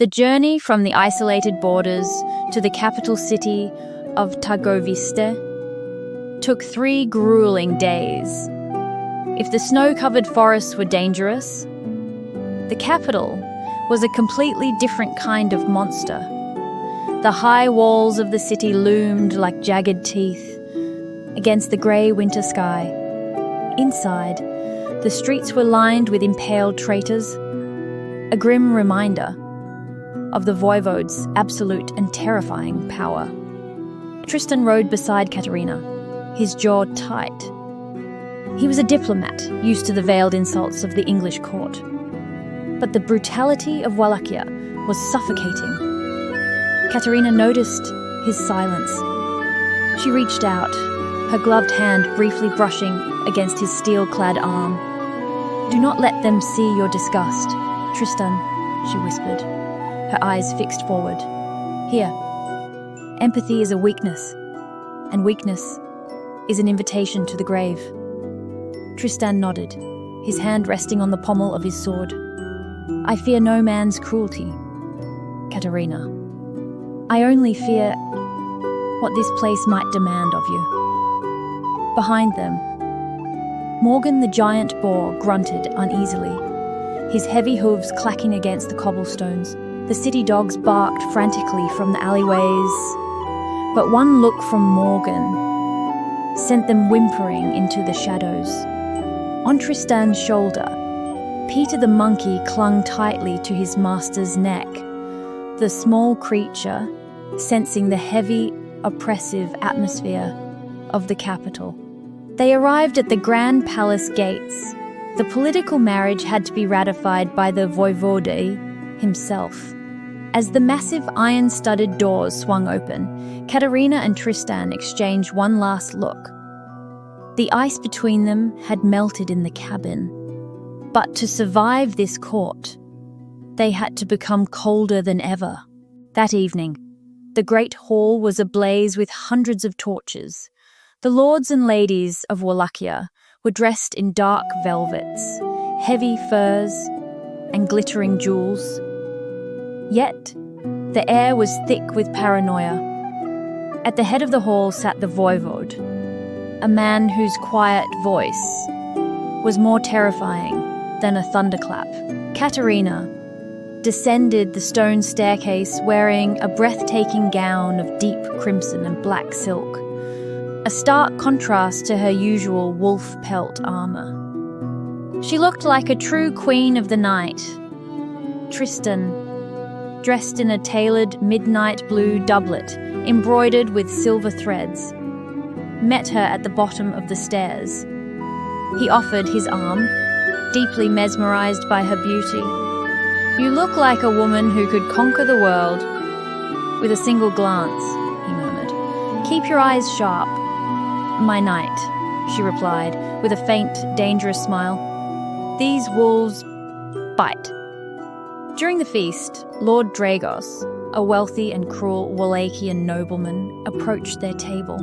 The journey from the isolated borders to the capital city of Targoviste took 3 grueling days. If the snow-covered forests were dangerous, the capital was a completely different kind of monster. The high walls of the city loomed like jagged teeth against the grey winter sky. Inside, the streets were lined with impaled traitors, a grim reminder of the Voivode's absolute and terrifying power. Tristan rode beside Catarina, his jaw tight. He was a diplomat, used to the veiled insults of the English court. But the brutality of Wallachia was suffocating. Catarina noticed his silence. She reached out, her gloved hand briefly brushing against his steel-clad arm. "Do not let them see your disgust, Tristan," she whispered, her eyes fixed forward. "Here, empathy is a weakness, and weakness is an invitation to the grave." Tristan nodded, his hand resting on the pommel of his sword. "I fear no man's cruelty, Catarina. I only fear what this place might demand of you." Behind them, Morgan the giant boar grunted uneasily, his heavy hooves clacking against the cobblestones. The city dogs barked frantically from the alleyways, but one look from Morgan sent them whimpering into the shadows. On Tristan's shoulder, Peter the monkey clung tightly to his master's neck, the small creature sensing the heavy, oppressive atmosphere of the capital. They arrived at the Grand Palace gates. The political marriage had to be ratified by the Voivode himself. As the massive iron-studded doors swung open, Catarina and Tristan exchanged one last look. The ice between them had melted in the cabin. But to survive this court, they had to become colder than ever. That evening, the great hall was ablaze with hundreds of torches. The lords and ladies of Wallachia were dressed in dark velvets, heavy furs, and glittering jewels. Yet, the air was thick with paranoia. At the head of the hall sat the Voivode, a man whose quiet voice was more terrifying than a thunderclap. Catarina descended the stone staircase wearing a breathtaking gown of deep crimson and black silk, a stark contrast to her usual wolf pelt armor. She looked like a true queen of the night. Tristan, dressed in a tailored midnight blue doublet embroidered with silver threads, met her at the bottom of the stairs. He offered his arm, deeply mesmerized by her beauty. "You look like a woman who could conquer the world with a single glance," he murmured. "Keep your eyes sharp, my knight," she replied, with a faint, dangerous smile. "These wolves bite." During the feast, Lord Dragos, a wealthy and cruel Wallachian nobleman, approached their table.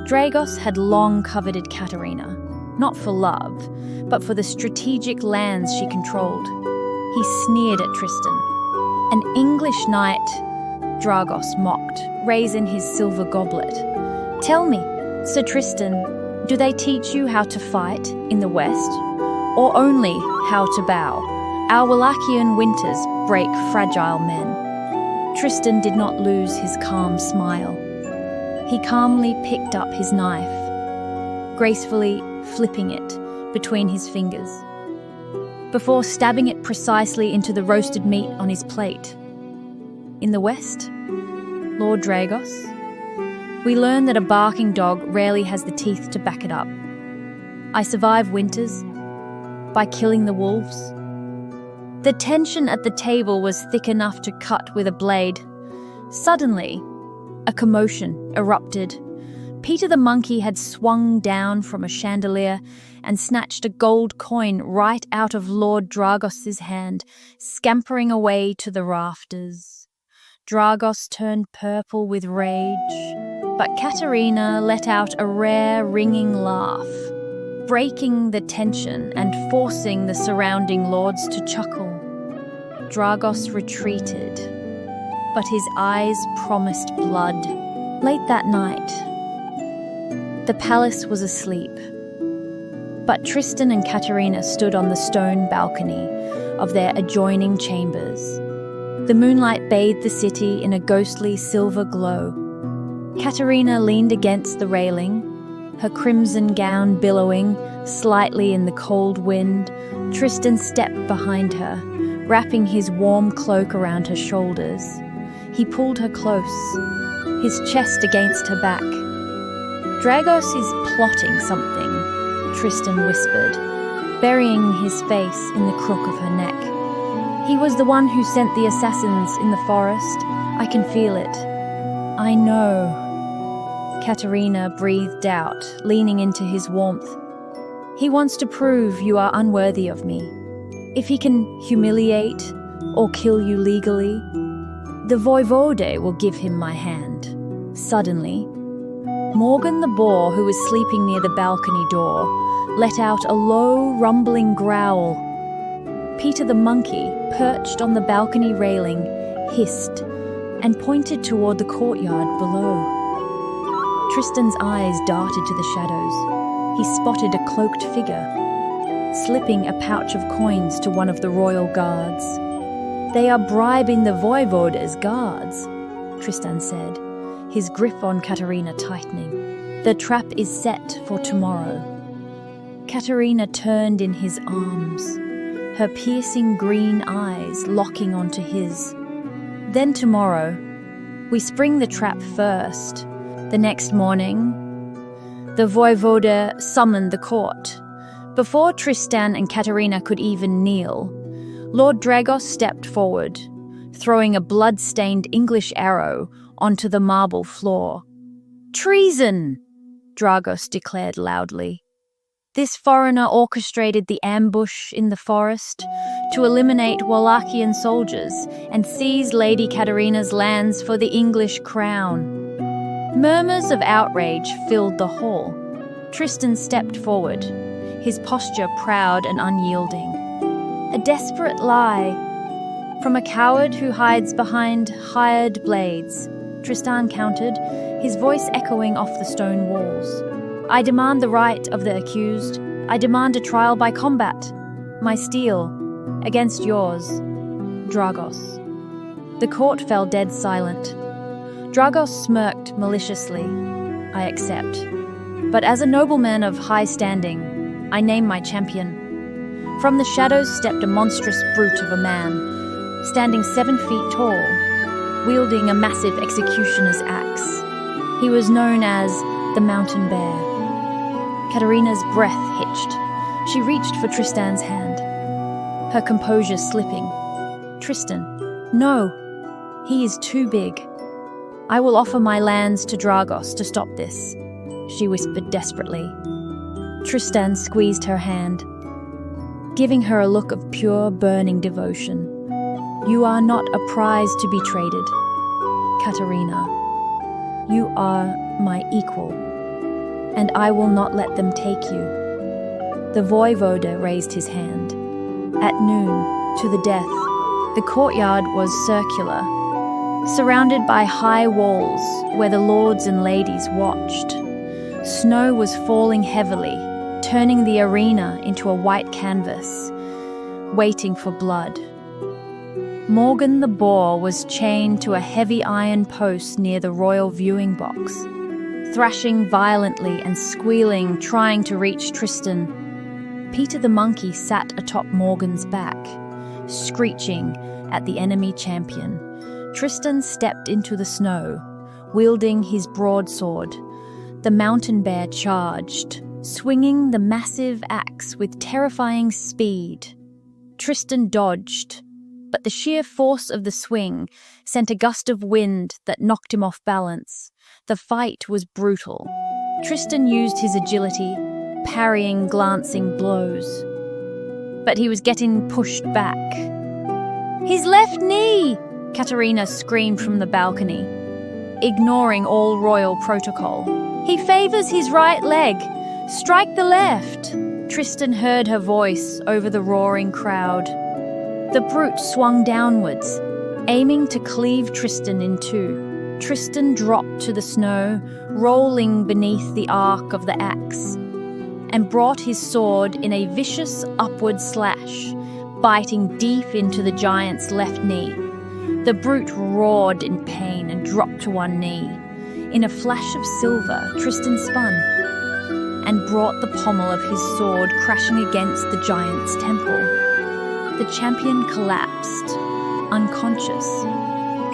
Dragos had long coveted Catarina, not for love, but for the strategic lands she controlled. He sneered at Tristan. "An English knight," Dragos mocked, raising his silver goblet. "Tell me, Sir Tristan, do they teach you how to fight in the West, or only how to bow? Our Wallachian winters break fragile men." Tristan did not lose his calm smile. He calmly picked up his knife, gracefully flipping it between his fingers, before stabbing it precisely into the roasted meat on his plate. "In the West, Lord Dragos, we learn that a barking dog rarely has the teeth to back it up. I survive winters by killing the wolves." The tension at the table was thick enough to cut with a blade. Suddenly, a commotion erupted. Peter the monkey had swung down from a chandelier and snatched a gold coin right out of Lord Dragos's hand, scampering away to the rafters. Dragos turned purple with rage, but Catarina let out a rare, ringing laugh, breaking the tension and forcing the surrounding lords to chuckle. Dragos retreated, but his eyes promised blood. Late that night, the palace was asleep, but Tristan and Catarina stood on the stone balcony of their adjoining chambers. The moonlight bathed the city in a ghostly silver glow. Catarina leaned against the railing, her crimson gown billowing slightly in the cold wind. Tristan stepped behind her, wrapping his warm cloak around her shoulders. He pulled her close, his chest against her back. "Dragos is plotting something," Tristan whispered, burying his face in the crook of her neck. "He was the one who sent the assassins in the forest. I can feel it." "I know," Catarina breathed out, leaning into his warmth. "He wants to prove you are unworthy of me. If he can humiliate or kill you legally, the Voivode will give him my hand." Suddenly, Morgan the boar, who was sleeping near the balcony door, let out a low, rumbling growl. Peter the monkey, perched on the balcony railing, hissed and pointed toward the courtyard below. Tristan's eyes darted to the shadows. He spotted a cloaked figure, slipping a pouch of coins to one of the royal guards. "They are bribing the Voivode as guards," Tristan said, his grip on Catarina tightening. "The trap is set for tomorrow." Catarina turned in his arms, her piercing green eyes locking onto his. "Then tomorrow, we spring the trap first. The next morning, the Voivode summoned the court." Before Tristan and Catarina could even kneel, Lord Dragos stepped forward, throwing a blood-stained English arrow onto the marble floor. "Treason!" Dragos declared loudly. "This foreigner orchestrated the ambush in the forest to eliminate Wallachian soldiers and seize Lady Catarina's lands for the English crown." Murmurs of outrage filled the hall. Tristan stepped forward, his posture proud and unyielding. "A desperate lie from a coward who hides behind hired blades," Tristan countered, his voice echoing off the stone walls. "I demand the right of the accused. I demand a trial by combat. My steel against yours, Dragos." The court fell dead silent. Dragos smirked maliciously. "I accept. But as a nobleman of high standing, I name my champion." From the shadows stepped a monstrous brute of a man, standing 7 feet tall, wielding a massive executioner's axe. He was known as the Mountain Bear. Catarina's breath hitched. She reached for Tristan's hand, her composure slipping. "Tristan, no, he is too big. I will offer my lands to Dragos to stop this," she whispered desperately. Tristan squeezed her hand, giving her a look of pure, burning devotion. "You are not a prize to be traded, Catarina. You are my equal, and I will not let them take you." The Voivode raised his hand. At noon, to the death, the courtyard was circular, surrounded by high walls where the lords and ladies watched. Snow was falling heavily, turning the arena into a white canvas, waiting for blood. Morgan the boar was chained to a heavy iron post near the royal viewing box, thrashing violently and squealing, trying to reach Tristan. Peter the monkey sat atop Morgan's back, screeching at the enemy champion. Tristan stepped into the snow, wielding his broadsword. The mountain bear charged, swinging the massive axe with terrifying speed. Tristan dodged, but the sheer force of the swing sent a gust of wind that knocked him off balance. The fight was brutal. Tristan used his agility, parrying glancing blows. But he was getting pushed back. "His left knee!" Catarina screamed from the balcony, ignoring all royal protocol. "He favors his right leg. Strike the left!" Tristan heard her voice over the roaring crowd. The brute swung downwards, aiming to cleave Tristan in two. Tristan dropped to the snow, rolling beneath the arc of the axe, and brought his sword in a vicious upward slash, biting deep into the giant's left knee. The brute roared in pain and dropped to one knee. In a flash of silver, Tristan spun and brought the pommel of his sword crashing against the giant's temple. The champion collapsed, unconscious.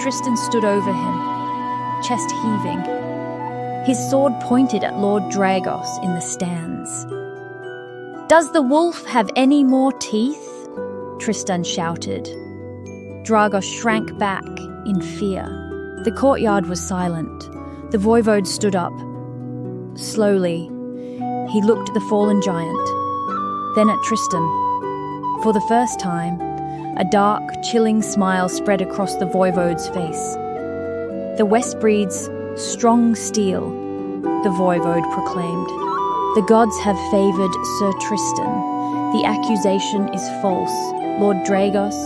Tristan stood over him, chest heaving. His sword pointed at Lord Dragos in the stands. "Does the wolf have any more teeth?" Tristan shouted. Dragos shrank back in fear. The courtyard was silent. The Voivode stood up. Slowly, he looked at the fallen giant, then at Tristan. For the first time, a dark, chilling smile spread across the Voivode's face. "The West breeds strong steel," the Voivode proclaimed. "The gods have favoured Sir Tristan. The accusation is false. Lord Dragos,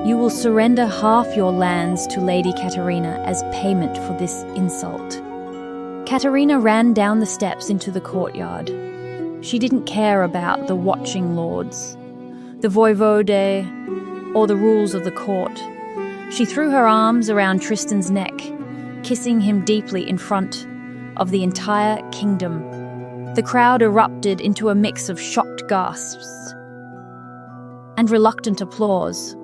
you will surrender half your lands to Lady Catarina as payment for this insult." Catarina ran down the steps into the courtyard. She didn't care about the watching lords, the Voivode, or the rules of the court. She threw her arms around Tristan's neck, kissing him deeply in front of the entire kingdom. The crowd erupted into a mix of shocked gasps and reluctant applause.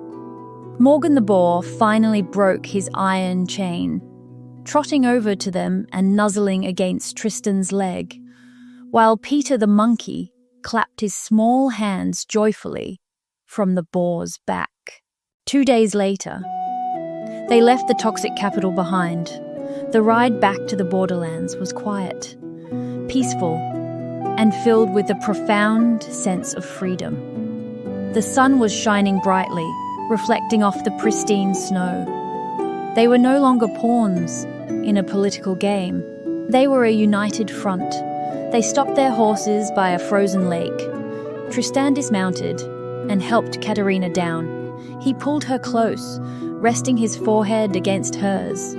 Morgan the boar finally broke his iron chain, trotting over to them and nuzzling against Tristan's leg, while Peter the monkey clapped his small hands joyfully from the boar's back. 2 days later, they left the toxic capital behind. The ride back to the borderlands was quiet, peaceful, and filled with a profound sense of freedom. The sun was shining brightly, reflecting off the pristine snow. They were no longer pawns in a political game. They were a united front. They stopped their horses by a frozen lake. Tristan dismounted and helped Catarina down. He pulled her close, resting his forehead against hers.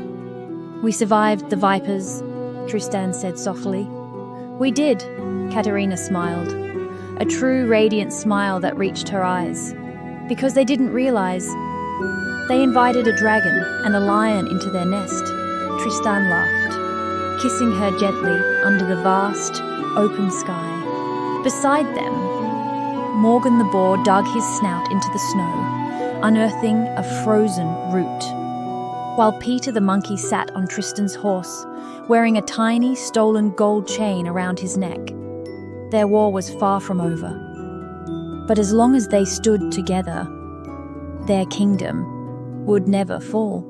"We survived the vipers," Tristan said softly. "We did," Catarina smiled, a true radiant smile that reached her eyes. "Because they didn't realize. They invited a dragon and a lion into their nest." Tristan laughed, kissing her gently under the vast, open sky. Beside them, Morgan the boar dug his snout into the snow, unearthing a frozen root, while Peter the monkey sat on Tristan's horse, wearing a tiny, stolen gold chain around his neck. Their war was far from over. But as long as they stood together, their kingdom would never fall.